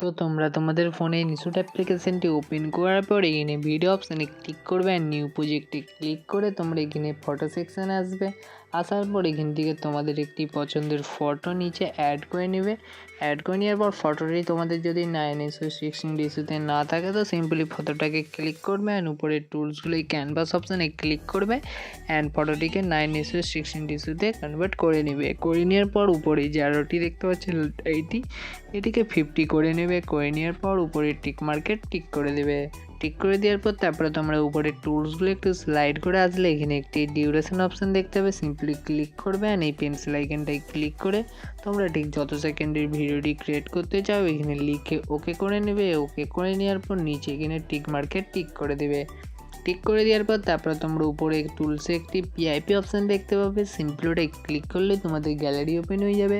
তো তোমরা তোমাদের ফোনে ইনশট অ্যাপ্লিকেশনটি ওপেন করার পর এখানে ভিডিও অপশানে ক্লিক করবে আর নিউ প্রজেক্টে ক্লিক করে তোমরা এখানে ফটো সেকশানে আসবে। আসার পর এখান থেকে তোমাদের একটি পছন্দের ফটো নিচে অ্যাড করে নেবে। অ্যাড করে নেওয়ার পর ফটোটি তোমাদের যদি 9:16 ইস্যুতে না থাকে তো সিম্পলি ফটোটাকে ক্লিক করবে অ্যান্ড উপরে টুলসগুলো ক্যানভাস অপশানে ক্লিক করবে অ্যান্ড ফটোটিকে 9:16 ইস্যুতে কনভার্ট করে নেবে। করে নেওয়ার পর উপরে যে আরোটি দেখতে পাচ্ছেন এটিকে 50 করে নেবে। করে নেওয়ার পর উপরে টিক মার্কেট টিক করে দেবে। টিক করে দেওয়ার পর তারপরে তোমরা উপরে টুলসগুলো একটু স্লাইড করে আসলে এখানে একটি ডিউরেশন অপশান দেখতে হবে, সিম্পলি ক্লিক করবে অ্যান্ড এই পেন্সিল আইকনটায় ক্লিক করে তোমরা ঠিক যত সেকেন্ডের ভিডিওটি ক্রিয়েট করতে চাও এখানে লিখে ওকে করে নেবে। ওকে করে নেওয়ার পর নিচে এখানে টিক মার্কেট টিক করে দেবে। টিক করে দেওয়ার পর তারপরে তোমরা উপরে টুলসে একটি পিআইপি অপশান দেখতে পাবে, সিম্পলি ওটাই ক্লিক করলে তোমাদের গ্যালারি ওপেন হয়ে যাবে।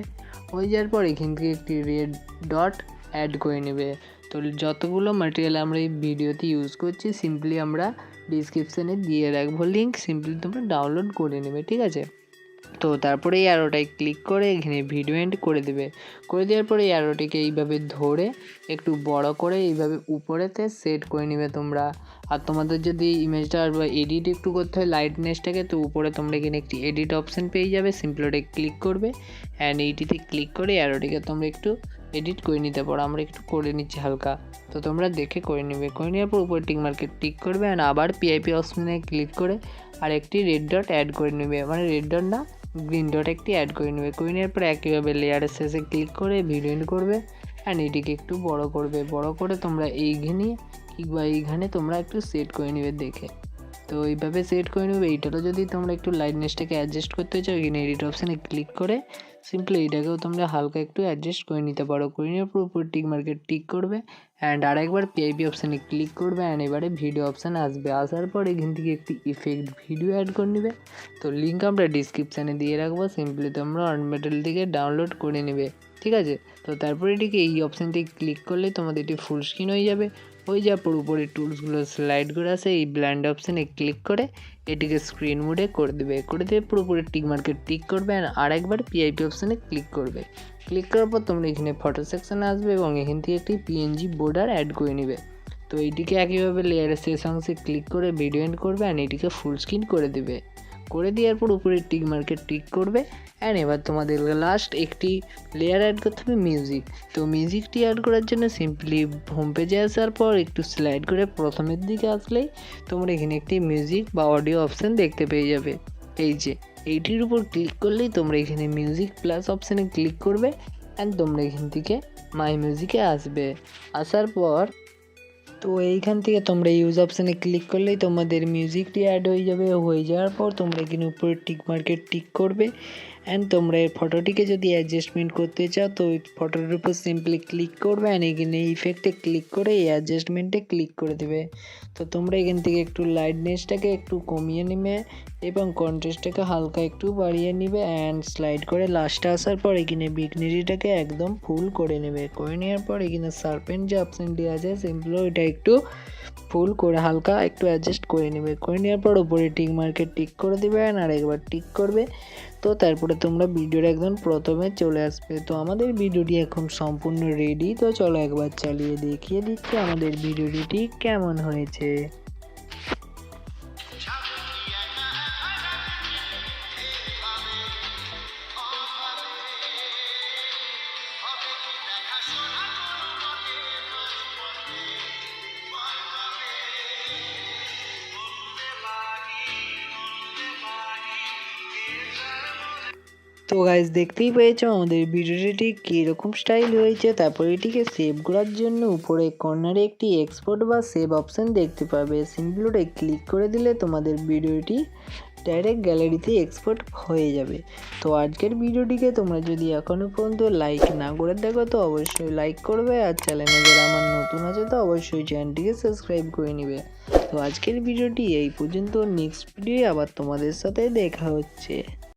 হয়ে যাওয়ার পর এখান থেকে একটি রেড ডট অ্যাড করে নেবে। তো যতগুলো ম্যাটেরিয়াল আমরা এই ভিডিওতে ইউজ করছি সিম্পলি আমরা ডিসক্রিপশানে দিয়ে রাখবো লিঙ্ক, সিম্পলি তোমরা ডাউনলোড করে নেবে, ঠিক আছে। তো তারপরে এই অ্যারোটায় ক্লিক করে এখানে ভিডিও এন্ড করে দেবে। করে দেওয়ার পরে এই অ্যারোটিকে এইভাবে ধরে একটু বড় করে এইভাবে উপরেতে সেট করে নেবে তোমরা। আর তোমাদের যদি ইমেজটা বা এডিট একটু করতে হয় লাইটনেসটাকে, তো উপরে তোমরা এখানে একটি এডিট অপশান পেয়ে যাবে, সিম্পলি ওটাই ক্লিক করবে অ্যান্ড এইটিতে ক্লিক করে অ্যারোটিকে তোমরা একটু এডিট করে নিতে পারো। আমরা একটু করে নিচ্ছি হালকা, তো তোমরা দেখে করে নেবে। করে নেওয়ার পর উপরে টিক মার্কেট টিক করবে অ্যান্ড আবার পিআইপি অপশানে ক্লিক করে আর একটি রেড ডট অ্যাড করে নেবে, মানে রেড ডট না গ্রিন ডট একটি অ্যাড করে নেবে। করে নেওয়ার পর একইভাবে লেয়ারের শেষে ক্লিক করে ভিডিও এন্ড করবে অ্যান্ড এটিকে একটু বড় করবে। বড় করে তোমরা এইখানে কিংবা এইখানে তোমরা একটু সেট করে নেবে দেখে। তো এইভাবে সেট করে নেবে। এইটারও যদি তোমরা একটু লাইটনেসটাকে অ্যাডজাস্ট করতে চাও এখানে এডিট অপশানে ক্লিক করে সিম্পলি এইটাকেও তোমরা হালকা একটু অ্যাডজাস্ট করে নিতে পারো। করে নেওয়ার পর উপর টিক মার্কেট টিক করবে অ্যান্ড আরেকবার পিআইপি অপশানে ক্লিক করবে অ্যান্ড এবারে ভিডিও অপশান আসবে। আসার পর এখান থেকে একটি ইফেক্ট ভিডিও অ্যাড করে নেবে। তো লিঙ্ক আমরা ডিসক্রিপশানে দিয়ে রাখবো, সিম্পলি তোমরা অনমেটাল থেকে ডাউনলোড করে নেবে, ঠিক আছে। তো তারপরে এটিকে এই অপশানটি ক্লিক করলে তোমাদের এটি ফুল স্ক্রিন হয়ে যাবে। হয়ে যাওয়ার পর উপরে টুলসগুলো স্লাইড করে আসে এই ব্ল্যান্ড অপশানে ক্লিক করে এটিকে স্ক্রিন মোডে করে দেবে। করে দিয়ে পুরোপুরি টিক মার্কেট টিক করবে আর একবার পিআইপি অপশানে ক্লিক করবে। ক্লিক করার পর তোমরা এখানে ফটো সেকশানে আসবে এবং এখান থেকে একটি পিএনজি বর্ডার অ্যাড করে নেবে। তো এইটিকে একইভাবে লেয়ারের শেষ অংশে ক্লিক করে ভিডিও এন্ড করবে অ্যান্ড এটিকে ফুল স্ক্রিন করে দেবে। করে দেওয়ার পর উপরে টিক মার্কেট টিক করবে অ্যান্ড এবার তোমাদের লাস্ট একটি লেয়ার অ্যাড করতে হবে মিউজিক। তো মিউজিকটি অ্যাড করার জন্য সিম্পলি হোম পেজে আসার পর একটু স্লাইড করে প্রথমের দিকে আসলেই তোমরা এখানে একটি মিউজিক বা অডিও অপশান দেখতে পেয়ে যাবে। এই যে এইটির উপর ক্লিক করলেই তোমরা এখানে মিউজিক প্লাস অপশানে ক্লিক করবে অ্যান্ড তোমরা এখান থেকে মাই মিউজিকে আসবে। আসার পর তো এইখান থেকে তোমরা ইউজ অপশানে ক্লিক করলেই তোমাদের মিউজিকটি অ্যাড হয়ে যাবে। হয়ে যাওয়ার পর তোমরা এখানে উপরে টিক মার্কেট টিক করবে অ্যান্ড তোমরা এই ফটোটিকে যদি অ্যাডজাস্টমেন্ট করতে চাও তো ওই ফটোটির উপর সিম্পলি ক্লিক করবে অ্যান্ড এখানে ইফেক্টে ক্লিক করে এই অ্যাডজাস্টমেন্টে ক্লিক করে দেবে। তো তোমরা এখান থেকে একটু লাইটনেসটাকে একটু কমিয়ে নেবে এবং কন্ট্রাস্টটাকে হালকা একটু বাড়িয়ে নেবে অ্যান্ড স্লাইড করে লাস্টে আসার পর এখানে বিগনিটিটাকে একদম ফুল করে নেবে। করে নেওয়ার পর এখানে শার্পেন যে অপশানটি আছে সিম্পলি ওইটা একটু ফুল করে হালকা একটু অ্যাডজাস্ট করে নেবে। করে নেওয়ার পর উপরে টিক মার্কেট টিক করে দেবে আর একবার টিক করবে। তো তারপরে তোমরা ভিডিওর একদম প্রথমে চলে আসবে। তো আমাদের ভিডিওটি এখন সম্পূর্ণ রেডি। তো চলো একবার চালিয়ে দেখিয়ে দিচ্ছি আমাদের ভিডিওটি ঠিক কেমন হয়েছে। তো গাইজ দেখতেই পেয়েছো আমাদের ভিডিওটি ঠিক কীরকম স্টাইল হয়েছে। তারপর এটিকে সেভ করার জন্য উপরে কর্নারে একটি এক্সপোর্ট বা সেভ অপশান দেখতে পাবে, সিম্পলি ওটাই ক্লিক করে দিলে তোমাদের ভিডিওটি ডাইরেক্ট গ্যালারিতে এক্সপোর্ট হয়ে যাবে। তো আজকের ভিডিওটিকে তোমরা যদি এখনও পর্যন্ত লাইক না করে দেখো তো অবশ্যই লাইক করবে আর চ্যানেলে যারা আমার নতুন আছে তো অবশ্যই চ্যানেলটিকে সাবস্ক্রাইব করে নেবে। তো আজকের ভিডিওটি এই পর্যন্ত, নেক্সট ভিডিও আবার তোমাদের সাথে দেখা হচ্ছে।